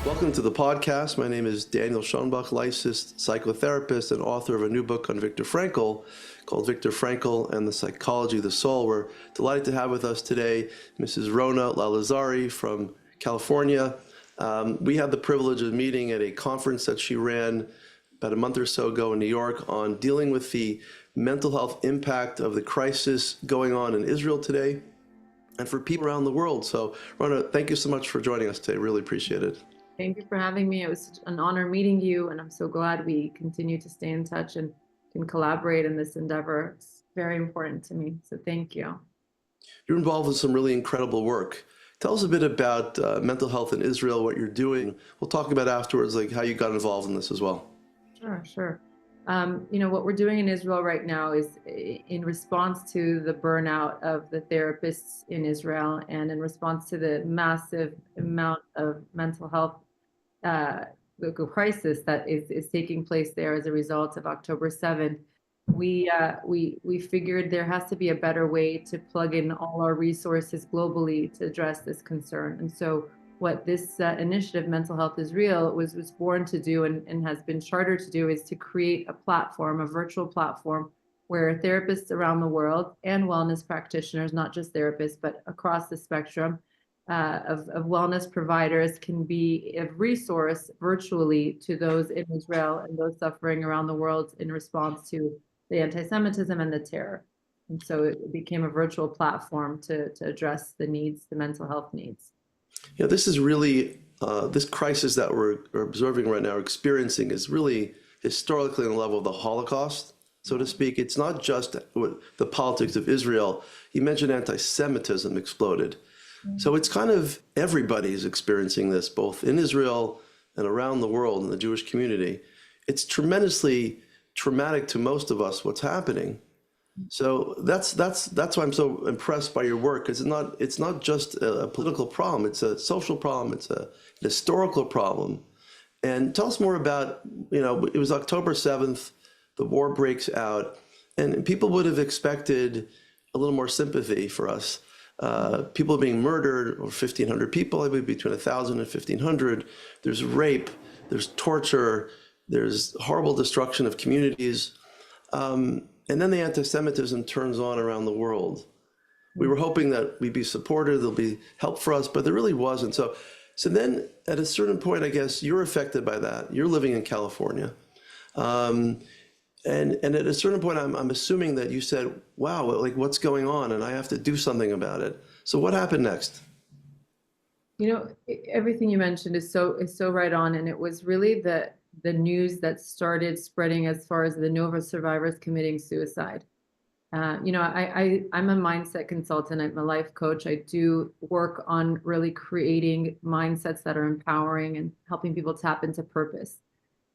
Welcome to the podcast. My name is Daniel Schonbuch, licensed psychotherapist and author of a new book on Viktor Frankl called Viktor Frankl and the Psychology of the Soul. We're delighted to have with us today Mrs. Rona Lalezary from California. We had the privilege of meeting at a conference that she ran about a month or so ago in New York on dealing with the mental health impact of the crisis going on in Israel today and for people around the world. So, Rona, thank you so much for joining us today. Really appreciate it. Thank you for having me. It was such an honor meeting you, and I'm so glad we continue to stay in touch and can collaborate in this endeavor. It's very important to me, so thank you. You're involved in some really incredible work. Tell us a bit about mental health in Israel, what you're doing. We'll talk about afterwards, like how you got involved in this as well. Sure. What we're doing in Israel right now is in response to the burnout of the therapists in Israel and in response to the massive amount of mental health crisis that is taking place there as a result of October 7th. We figured there has to be a better way to plug in all our resources globally to address this concern. And so what this initiative, Mental Health IsReal, was born to do and has been chartered to do is to create a platform, a virtual platform, where therapists around the world and wellness practitioners, not just therapists, but across the spectrum of wellness providers, can be a resource virtually to those in Israel and those suffering around the world in response to the antisemitism and the terror. And so it became a virtual platform to address the needs, the mental health needs. Yeah, this is really, this crisis that we're observing right now, experiencing, is really historically on the level of the Holocaust, so to speak. It's not just the politics of Israel. You mentioned anti-Semitism exploded. So it's kind of everybody's experiencing this, both in Israel and around the world in the Jewish community. It's tremendously traumatic to most of us what's happening. So that's why I'm so impressed by your work, because it's not just a political problem, it's a social problem, it's a historical problem. And tell us more about, it was October 7th, the war breaks out, and people would have expected a little more sympathy for us. People being murdered, or 1,500 people, I believe between 1,000 and 1,500. There's rape, there's torture, there's horrible destruction of communities. And then the anti-Semitism turns on around the world. We were hoping that we'd be supported, there'll be help for us, but there really wasn't. So then at a certain point, I guess you're affected by that. You're living in California. And at a certain point, I'm assuming that you said, wow, like what's going on? And I have to do something about it. So what happened next? Everything you mentioned is so right on. And it was really the news that started spreading as far as the Nova survivors committing suicide. I'm a mindset consultant. I'm a life coach. I do work on really creating mindsets that are empowering and helping people tap into purpose.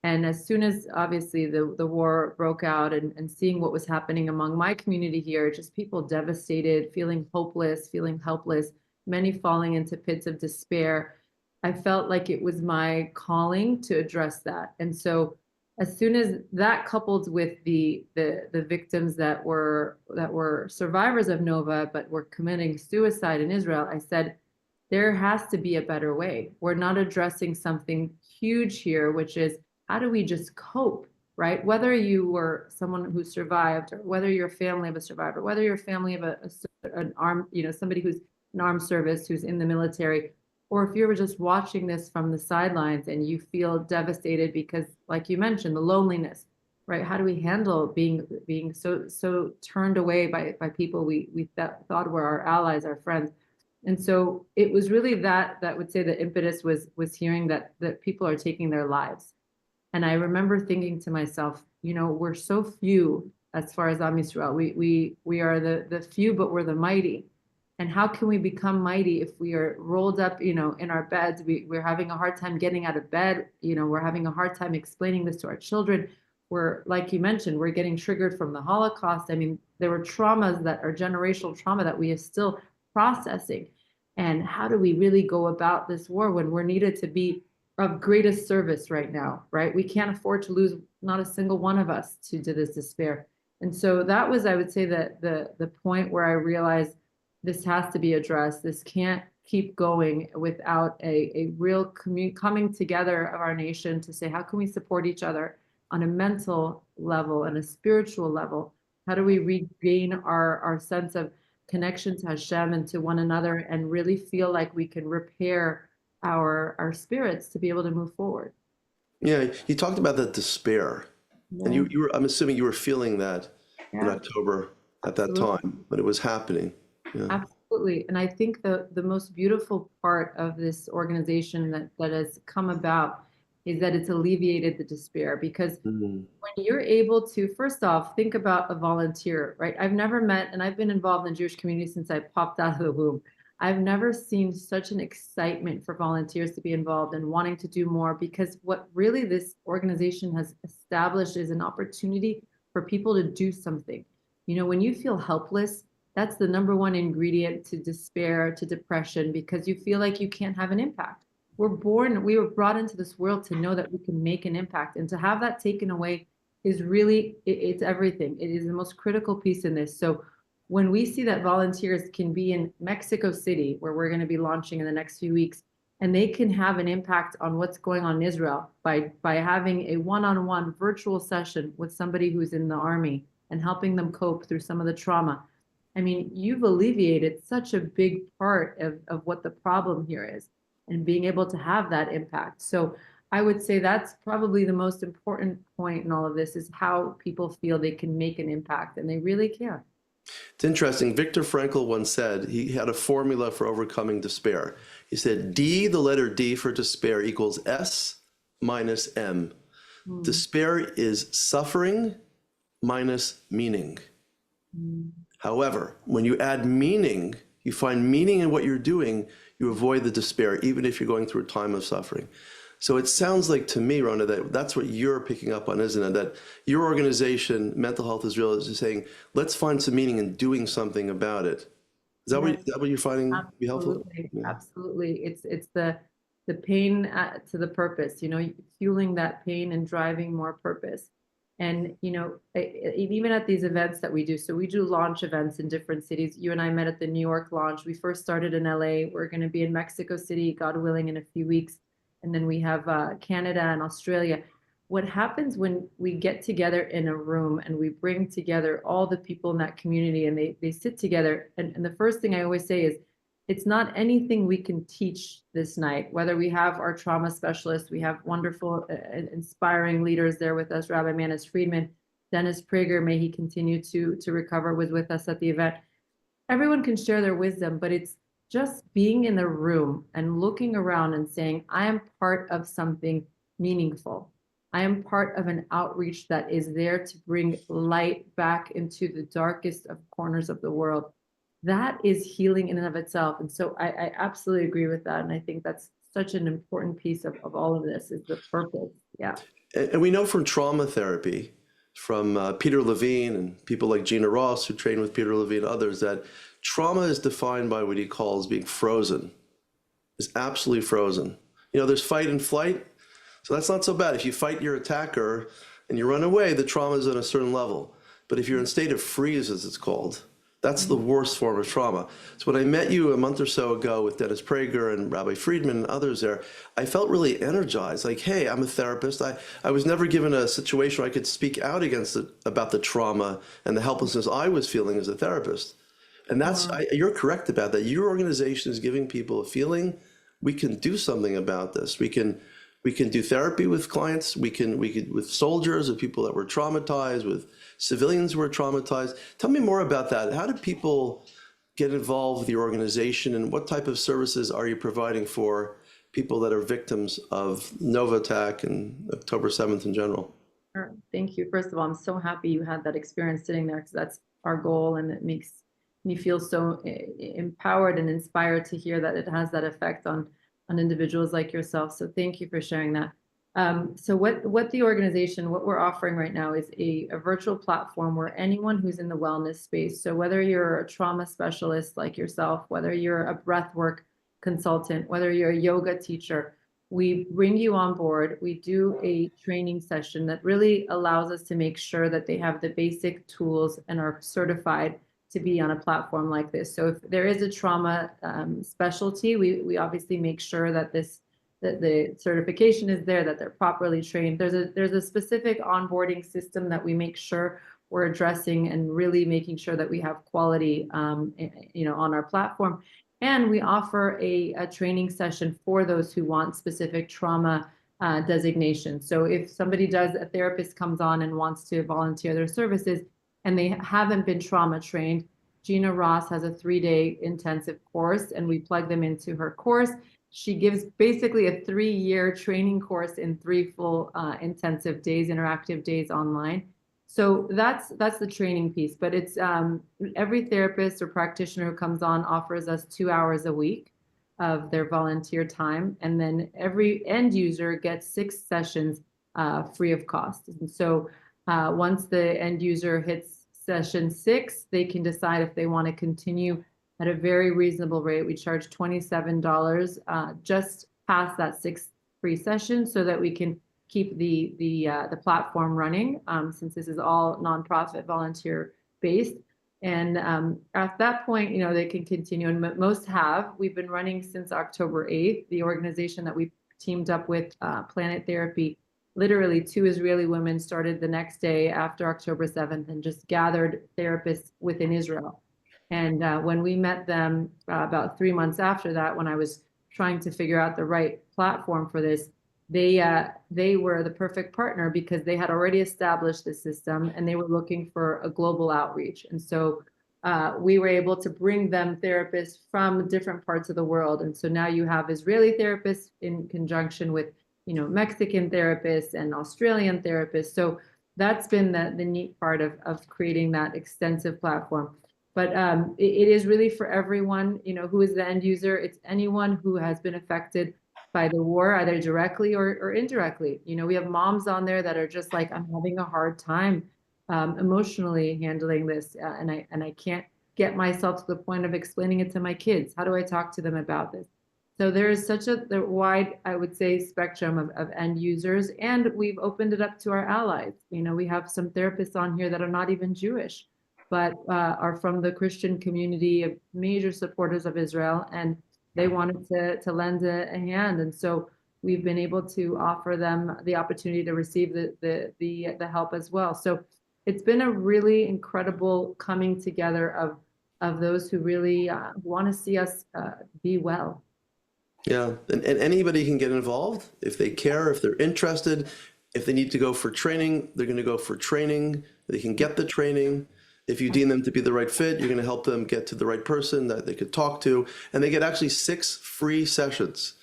And as soon as obviously the war broke out and seeing what was happening among my community here, just people devastated, feeling hopeless, feeling helpless, many falling into pits of despair, I felt like it was my calling to address that. And so as soon as that, coupled with the victims that were survivors of Nova but were committing suicide in Israel, I said, there has to be a better way. We're not addressing something huge here, which is how do we just cope, right? Whether you were someone who survived, or whether you're a family of a survivor, whether you're a family of an armed, somebody who's an armed service, who's in the military, or if you're just watching this from the sidelines and you feel devastated because, like you mentioned, the loneliness, right? How do we handle being so turned away by people we thought were our allies, our friends? And so it was really that would say the impetus was hearing that people are taking their lives. And I remember thinking to myself, we're so few as far as Am Yisrael. We are the few, but we're the mighty. And how can we become mighty if we are rolled up, in our beds? We're having a hard time getting out of bed. We're having a hard time explaining this to our children. We're, like you mentioned, we're getting triggered from the Holocaust. I mean, there were traumas that are generational trauma that we are still processing. And how do we really go about this war when we're needed to be of greatest service right now, right? We can't afford to lose not a single one of us to this despair. And so that was, I would say, that the point where I realized this has to be addressed. This can't keep going without a real coming together of our nation to say, how can we support each other on a mental level and a spiritual level? How do we regain our sense of connection to Hashem and to one another and really feel like we can repair our spirits to be able to move forward? Yeah, you talked about that despair, and Yeah, you were, I'm assuming you were feeling that in yeah, October at that absolutely. time when it was happening. Yeah. Absolutely. And I think the most beautiful part of this organization that has come about is that it's alleviated the despair, because Mhm. when you're able to, first off, think about a volunteer, right? I've never met, and I've been involved in the Jewish community since I popped out of the womb. I've never seen such an excitement for volunteers to be involved and wanting to do more, because what really this organization has established is an opportunity for people to do something. You know, when you feel helpless, that's the number one ingredient to despair, to depression, because you feel like you can't have an impact. We were brought into this world to know that we can make an impact, and to have that taken away is really, it's everything. It is the most critical piece in this. So when we see that volunteers can be in Mexico City, where we're going to be launching in the next few weeks, and they can have an impact on what's going on in Israel by having a one-on-one virtual session with somebody who's in the army and helping them cope through some of the trauma. I mean, you've alleviated such a big part of what the problem here is, and being able to have that impact. So I would say that's probably the most important point in all of this, is how people feel they can make an impact, and they really can. It's interesting. Viktor Frankl once said he had a formula for overcoming despair. He said, D, the letter D for despair, equals S minus M. Mm, Despair is suffering minus meaning. mm, However, when you add meaning, you find meaning in what you're doing, you avoid the despair, even if you're going through a time of suffering. So it sounds like to me, Rona, that that's what you're picking up on, isn't it? That your organization, Mental Health IsReal, is just saying, let's find some meaning in doing something about it. yes, Is that what you're finding to be helpful? absolutely, Yeah. absolutely. It's the pain to the purpose, you know, fueling that pain and driving more purpose. And you know, even at these events that we do, so we do launch events in different cities. You and I met at the New York launch. We first started in LA. We're going to be in Mexico City, God willing, in a few weeks, and then we have Canada and Australia. What happens when we get together in a room and we bring together all the people in that community, and they sit together, and the first thing I always say is, it's not anything we can teach this night. Whether we have our trauma specialists, we have wonderful, inspiring leaders there with us. Rabbi Manis Friedman, Dennis Prager, may he continue to recover, was with us at the event. Everyone can share their wisdom, but it's just being in the room and looking around and saying, I am part of something meaningful. I am part of an outreach that is there to bring light back into the darkest of corners of the world. That is healing in and of itself. And so I absolutely agree with that. And I think that's such an important piece of all of this, is the purpose. Yeah. And we know from trauma therapy, from Peter Levine and people like Gina Ross, who train with Peter Levine and others, that trauma is defined by what he calls being frozen, is absolutely frozen. You know, there's fight and flight. So that's not so bad. If you fight your attacker and you run away, the trauma is at a certain level. But if you're in a state of freeze, as it's called, that's the worst form of trauma. So when I met you a month or so ago with Dennis Prager and Rabbi Friedman and others there, I felt really energized. Like, hey, I'm a therapist. I was never given a situation where I could speak out against it, about the trauma and the helplessness I was feeling as a therapist. And that's, Wow. you're correct about that. Your organization is giving people a feeling we can do something about this. We can do therapy with clients. We could with soldiers, with people that were traumatized, with civilians who were traumatized. Tell me more about that. How do people get involved with your organization, and what type of services are you providing for people that are victims of Nova attack and October 7th in general? Sure. Thank you. First of all, I'm so happy you had that experience sitting there, because that's our goal, and it makes me feel so empowered and inspired to hear that it has that effect on individuals like yourself. So thank you for sharing that. So what the organization, what we're offering right now is a virtual platform where anyone who's in the wellness space, so whether you're a trauma specialist like yourself, whether you're a breathwork consultant, whether you're a yoga teacher, we bring you on board. We do a training session that really allows us to make sure that they have the basic tools and are certified to be on a platform like this. So if there is a trauma specialty, we obviously make sure that the certification is there, that they're properly trained. There's a specific onboarding system that we make sure we're addressing and really making sure that we have quality, on our platform. And we offer a training session for those who want specific trauma designation. So if a therapist comes on and wants to volunteer their services and they haven't been trauma trained, Gina Ross has a 3-day intensive course, and we plug them into her course. She gives basically a 3-year training course in 3 full intensive days, interactive days online. So that's the training piece. But it's every therapist or practitioner who comes on offers us 2 hours a week of their volunteer time, and then every end user gets 6 sessions free of cost. And so once the end user hits session 6, they can decide if they want to continue at a very reasonable rate. We charge $27 just past that 6th free session, so that we can keep the platform running, since this is all nonprofit volunteer based. And at that point, they can continue, and most have. We've been running since October 8th. The organization that we teamed up with, Planet Therapy, literally 2 Israeli women started the next day after October 7th and just gathered therapists within Israel. And when we met them about 3 months after that, when I was trying to figure out the right platform for this, they were the perfect partner, because they had already established the system and they were looking for a global outreach. And so we were able to bring them therapists from different parts of the world. And so now you have Israeli therapists in conjunction with Mexican therapists and Australian therapists. So that's been the neat part of creating that extensive platform. But it is really for everyone, who is the end user. It's anyone who has been affected by the war, either directly or indirectly. We have moms on there that are just like, I'm having a hard time emotionally handling this, and I can't get myself to the point of explaining it to my kids. How do I talk to them about this? So there is such a wide, I would say, spectrum of end users, and we've opened it up to our allies. We have some therapists on here that are not even Jewish, but are from the Christian community, of major supporters of Israel, and they wanted to lend a hand. And so we've been able to offer them the opportunity to receive the help as well. So it's been a really incredible coming together of those who really want to see us be well. Yeah, and anybody can get involved if they care, if they're interested. If they need to go for training, they're going to go for training. They can get the training. If you deem them to be the right fit, you're going to help them get to the right person that they could talk to. And they get actually 6 free sessions.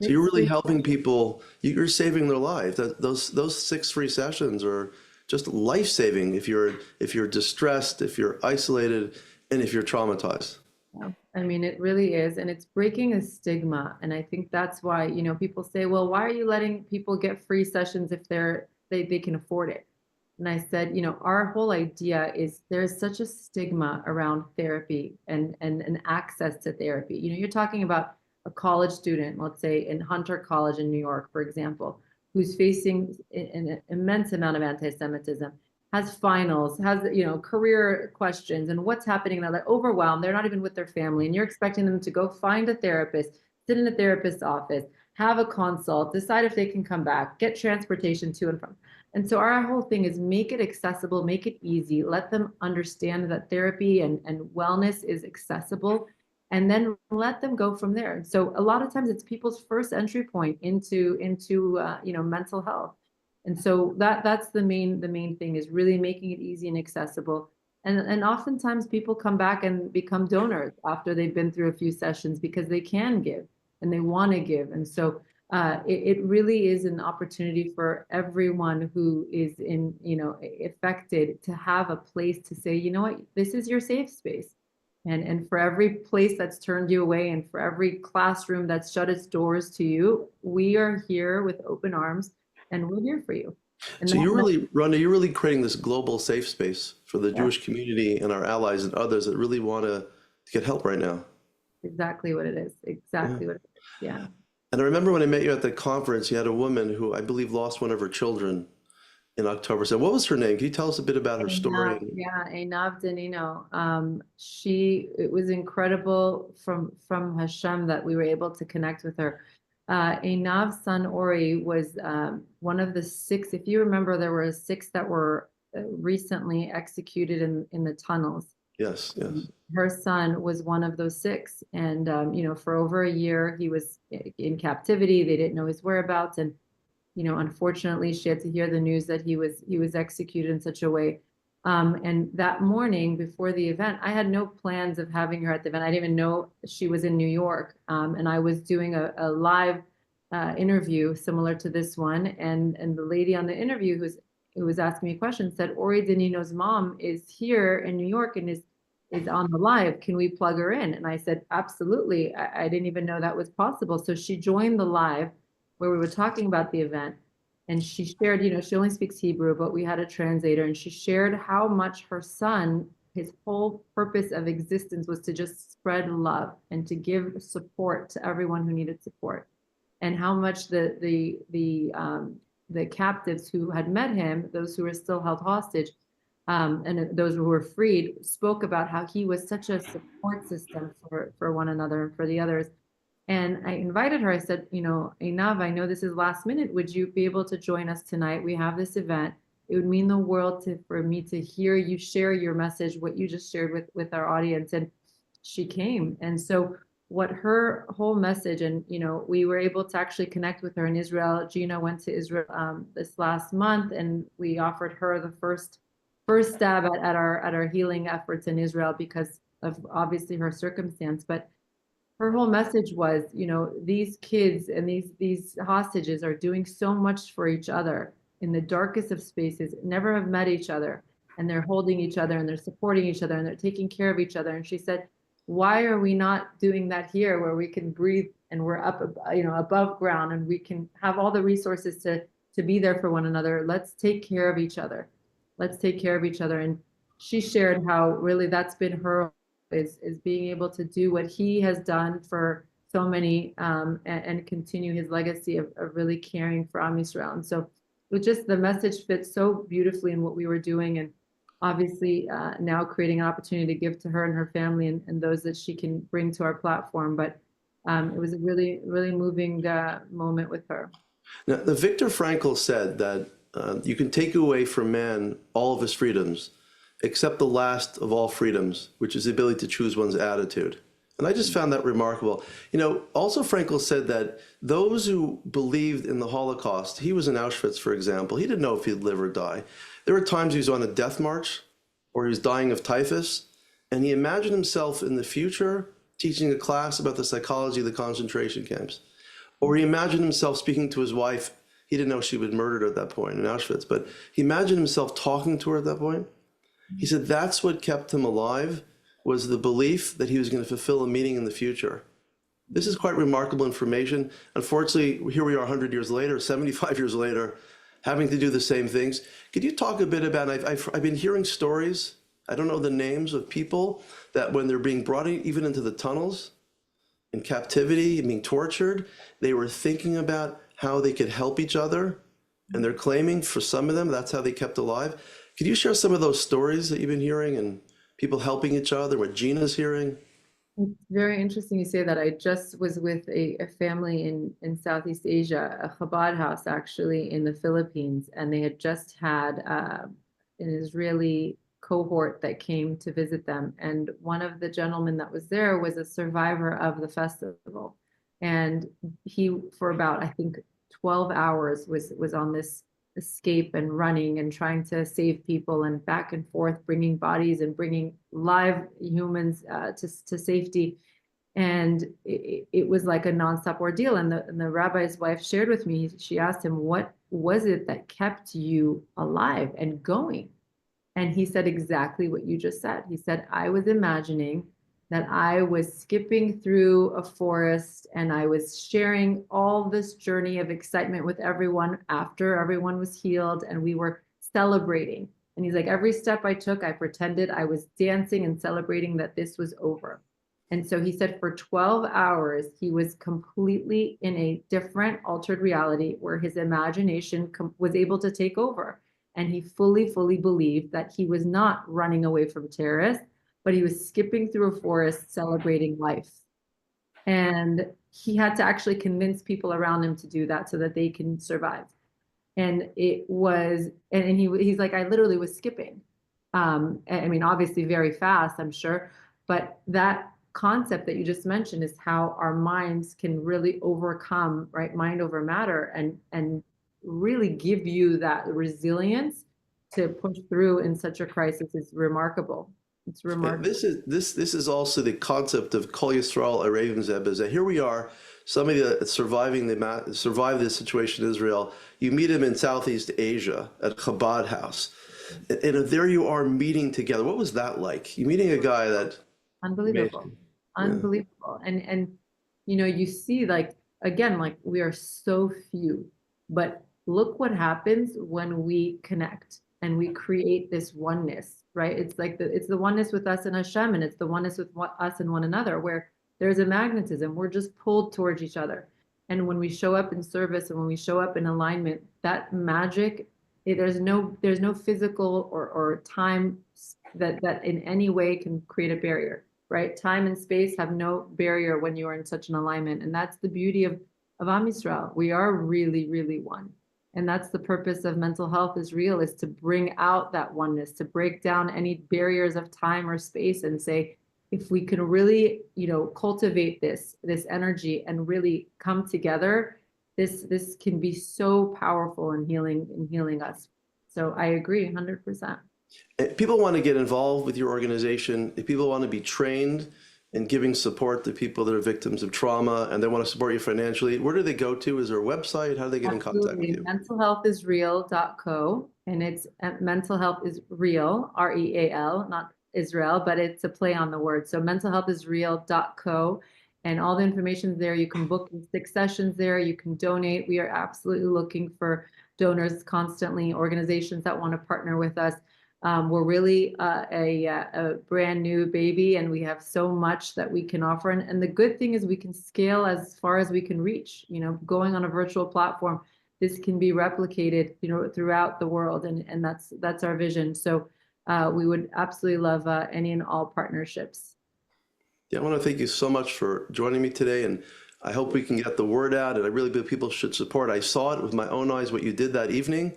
So you're really helping people. You're saving their life. Those 6 free sessions are just life-saving if you're distressed, if you're isolated, and if you're traumatized. Yeah. I mean, it really is. And it's breaking a stigma. And I think that's why, people say, well, why are you letting people get free sessions if they can afford it? And I said, our whole idea is there's such a stigma around therapy and access to therapy. You're talking about a college student, let's say in Hunter College in New York, for example, who's facing an immense amount of antisemitism, has finals, has, career questions, and what's happening now. They're overwhelmed. They're not even with their family. And you're expecting them to go find a therapist, sit in a therapist's office, have a consult, decide if they can come back, get transportation to and from. And so our whole thing is make it accessible, make it easy, let them understand that therapy and wellness is accessible, and then let them go from there. So a lot of times it's people's first entry point into mental health. And so that's the main thing, is really making it easy and accessible. And oftentimes people come back and become donors after they've been through a few sessions, because they can give and they want to give. And so it really is an opportunity for everyone who is affected to have a place to say, what, this is your safe space. And for every place that's turned you away, and for every classroom that's shut its doors to you, we are here with open arms, and we're here for you. And so Rona, you're really creating this global safe space for the Jewish community and our allies and others that really want to get help right now. Exactly what it is. Exactly what it is. Yeah. And I remember when I met you at the conference, you had a woman who I believe lost one of her children. in October. So what was her name? Can you tell us a bit about her story? Yeah, Einav Denino. It was incredible from Hashem that we were able to connect with her. Einav's son Ori was one of the six. If you remember, there were six that were recently executed in the tunnels. Yes, yes. Her son was one of those six, and for over a year he was in captivity. They didn't know his whereabouts, and unfortunately, she had to hear the news that he was executed in such a way. And that morning before the event, I had no plans of having her at the event. I didn't even know she was in New York. And I was doing a live interview similar to this one. And the lady on the interview who was asking me questions said, Ori Denino's mom is here in New York and is on the live. Can we plug her in? And I said, absolutely. I didn't even know that was possible. So she joined the live where we were talking about the event. And she shared, she only speaks Hebrew, but we had a translator, and she shared how much her son, his whole purpose of existence was to just spread love and to give support to everyone who needed support. And how much the captives who had met him, those who were still held hostage, and those who were freed, spoke about how he was such a support system for one another and for the others. And I invited her. I said, Einav, I know this is last minute. Would you be able to join us tonight? We have this event. It would mean the world for me to hear you share your message, what you just shared with our audience. And she came. And so what her whole message, and we were able to actually connect with her in Israel. Gina went to Israel this last month, and we offered her the first stab at our healing efforts in Israel because of obviously her circumstance. But her whole message was, these kids and these hostages are doing so much for each other in the darkest of spaces, never have met each other, and they're holding each other and they're supporting each other and they're taking care of each other. And she said, why are we not doing that here where we can breathe and we're up, above ground and we can have all the resources to be there for one another? Let's take care of each other. Let's take care of each other. And she shared how really that's been her is being able to do what he has done for so many and continue his legacy of really caring for Am Yisrael. And so it just the message fits so beautifully in what we were doing, and obviously now creating an opportunity to give to her and her family and those that she can bring to our platform. But it was a really, really moving moment with her. Now, the Viktor Frankl said that you can take away from man all of his freedoms, except the last of all freedoms, which is the ability to choose one's attitude. And I just found that remarkable. Also Frankl said that those who believed in the Holocaust, he was in Auschwitz, for example, he didn't know if he'd live or die. There were times he was on a death march or he was dying of typhus, and he imagined himself in the future teaching a class about the psychology of the concentration camps. Or he imagined himself speaking to his wife. He didn't know she was murdered at that point in Auschwitz, but he imagined himself talking to her at that point. He said that's what kept him alive, was the belief that he was going to fulfill a meaning in the future. This is quite remarkable information. Unfortunately, here we are 100 years later, 75 years later, having to do the same things. Could you talk a bit about, I've been hearing stories, I don't know the names of people, that when they're being brought even into the tunnels, in captivity, being tortured, they were thinking about how they could help each other. And they're claiming for some of them, that's how they kept alive. Could you share some of those stories that you've been hearing and people helping each other, what Gina's hearing? It's very interesting you say that. I just was with a family in Southeast Asia, a Chabad house actually in the Philippines, and they had just had an Israeli cohort that came to visit them. And one of the gentlemen that was there was a survivor of the festival. And he, for about, I think, 12 hours was on this escape and running and trying to save people and back and forth, bringing bodies and bringing live humans to safety. And it was like a nonstop ordeal. And the rabbi's wife shared with me, she asked him, what was it that kept you alive and going? And he said exactly what you just said. He said, I was imagining that I was skipping through a forest and I was sharing all this journey of excitement with everyone after everyone was healed and we were celebrating. And he's like, every step I took, I pretended I was dancing and celebrating that this was over. And so he said for 12 hours, he was completely in a different altered reality where his imagination was able to take over. And he fully believed that he was not running away from terrorists, but he was skipping through a forest celebrating life. And he had to actually convince people around him to do that so that they can survive. And it was, and he's like, I literally was skipping. I mean, obviously very fast, I'm sure, but that concept that you just mentioned is how our minds can really overcome, right? Mind over matter, and really give you that resilience to push through in such a crisis is remarkable. It's remarkable. This is also the concept of Kol Yisrael Arevim Zeh B'Zeh. Here we are, somebody that survived this situation in Israel. You meet him in Southeast Asia at Chabad House, and there you are meeting together. What was that like? You meeting a guy that Unbelievable. amazing. Yeah. Unbelievable. And you know, you see, like, again, like, we are so few, but look what happens when we connect and we create this oneness, right? It's like it's the oneness with us and Hashem, and it's the oneness with us and one another, where there's a magnetism. We're just pulled towards each other. And when we show up in service and when we show up in alignment, that magic, there's no physical or time that in any way can create a barrier, right? Time and space have no barrier when you are in such an alignment. And that's the beauty of Am Yisrael. We are really, really one. And that's the purpose of Mental Health IsReal, is to bring out that oneness, to break down any barriers of time or space and say, if we can really, you know, cultivate this energy and really come together, this can be so powerful in healing us. So I agree 100%. If people want to get involved with your organization, if people want to be trained in giving support to people that are victims of trauma and they want to support you financially, where do they go to? Is there a website? How do they get in contact with you? Mentalhealthisreal.co, and it's Mental Health is Real, REAL, not Israel, but it's a play on the word. So mentalhealthisreal.co, and all the information is there. You can book 6 sessions there. You can donate. We are absolutely looking for donors constantly, organizations that want to partner with us. We're really a brand new baby, and we have so much that we can offer. And the good thing is we can scale as far as we can reach. You know, going on a virtual platform, this can be replicated, you know, throughout the world, and that's our vision. So we would absolutely love any and all partnerships. Yeah, I want to thank you so much for joining me today, and I hope we can get the word out, and I really believe people should support. I saw it with my own eyes, what you did that evening.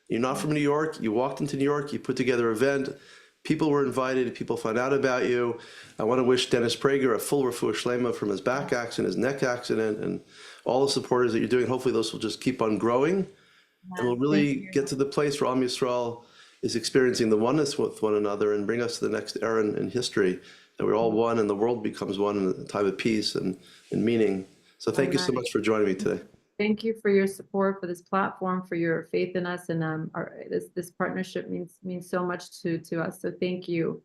You're not from New York. You walked into New York. You put together an event. People were invited. People found out about you. I want to wish Dennis Prager a full refuah shlema from his back accident, his neck accident, and all the supporters that you're doing. Hopefully those will just keep on growing, and we'll really get to the place where Am Yisrael is experiencing the oneness with one another and bring us to the next era in history, that we're all one and the world becomes one in a time of peace and meaning. So thank you so much for joining me today. Thank you for your support, for this platform, for your faith in us, and this partnership means so much to us. So thank you.